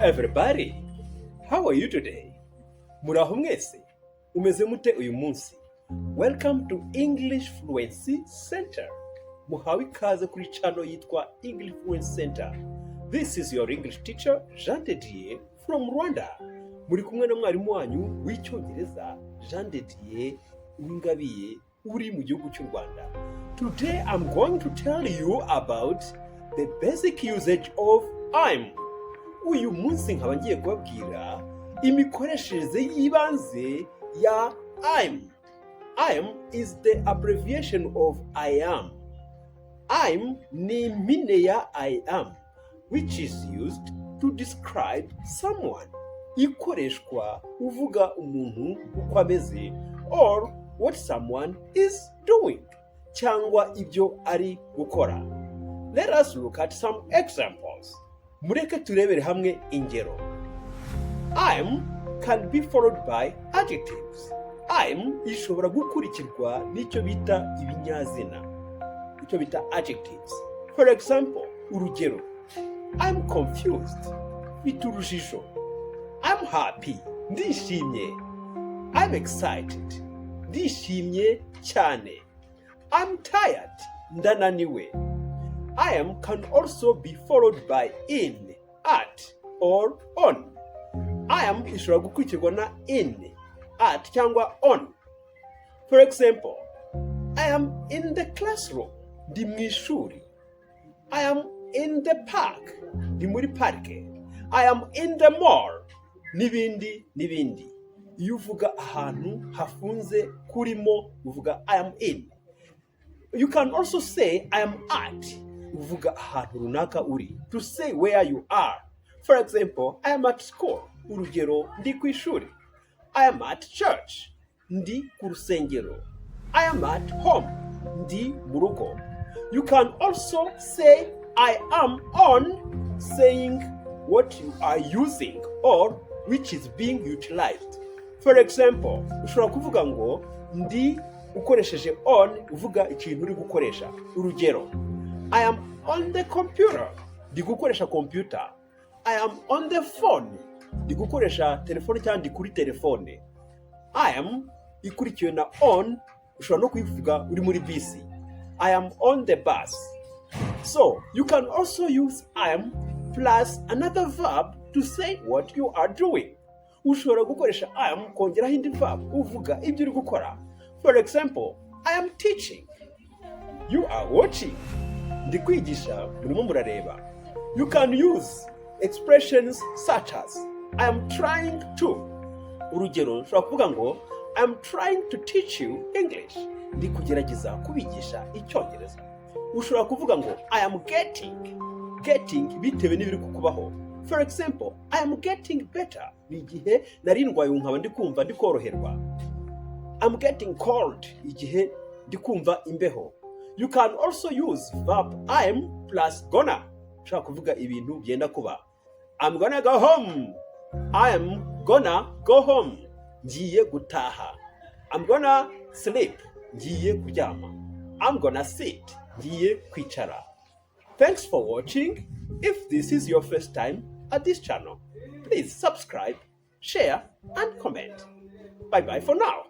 everybody, how are you today? Muraho mwese, umeze mute uyu munsi? Welcome to English Fluency Center. Muhawe ikaze kuri channel yitwa English Fluency Center. This is your English teacher, Jean de Dieu from Rwanda. Muri kumwe na mwarimu wanyu w'icyongereza Jean de Dieu Uwingabiye uri mu gihugu cy'u Rwanda. Today I'm going to tell you about the basic usage of I'm. Uyu munsi nkaba ngiye kubabwira imikoreshereze y'ibanze ya I'm. I'm is the abbreviation of I am. I'm ni impine ya I am, which is used to describe someone. Ikoreshwa uvuga umuntu uko ameze or what someone is doing, cyangwa ibyo ari gukora. Let us look at some examples. Mureke turebere hamwe ingero. I'm can be followed by adjectives. I'm ishobora gukurikirwa n'icyo bita ibinyazina, icyo bita adjectives. For example, urugero, I'm confused, mfite urujijo. I'm happy, ndishimye. I'm excited, ndishimye cyane. I'm tired, ndananiwe. I am can also be followed by in, at, or on. I am ishobora gukurikirwa na in, at, cyangwa on. For example, I am in the classroom, ndi mu ishuri. I am in the park, ndi muri parike. I am in the mall, n'ibindi. Iyo uvuga ahantu hafunze kurimo uvuga I am in. You can also say I am at, uvuga ahantu runaka uri. To say where you are. For example, I am at school, urugero ndi ku ishuri. I am at church, ndi ku rusengero. I am at home, ndi mu rugo. You can also say I am on, saying what you are using or which is being utilized. For example, ushobora kuvuga ngo ndi ukoresheje on uvuga ikintu uri gukoresha. Urugero, I am on the computer, ndi gukoresha computer. I am on the phone, ndi gukoresha telefone cyangwa ndi kuri telefone. I am ikurikiwe na on, ushobora no kuyivuga uri muri bisi. I am on the bus. So, you can also use I am plus another verb to say what you are doing. Ushobora gukoresha I am kongeraho indi verb uvuga ibyo uri gukora. For example, I am teaching. You are watching. Ndi kwigisha, murimo murareba. You can use expressions such as I am trying to. Urugero, ushobora kuvuga ngo I am trying to teach you English. Ndi kugerageza kubigisha icyongereza. Ushobora kuvuga ngo I am getting bitewe n'ibiri kukubaho. For example, I am getting better. Ni igihe nari ndwaye nkaba ndi kumva ndi koroherwa. I'm getting cold. Igihe ndi kumva imbeho. You can also use verb I'm plus gonna. Ushobora kuvuga ibintu byenda kuba. I'm gonna go home. I am gonna go home. Ngiye gutaha. I'm gonna sleep. Ngiye kuryama. I'm gonna sit. Ngiye kwicara. Thanks for watching. If this is your first time at this channel, please subscribe, share, and comment. Bye bye for now.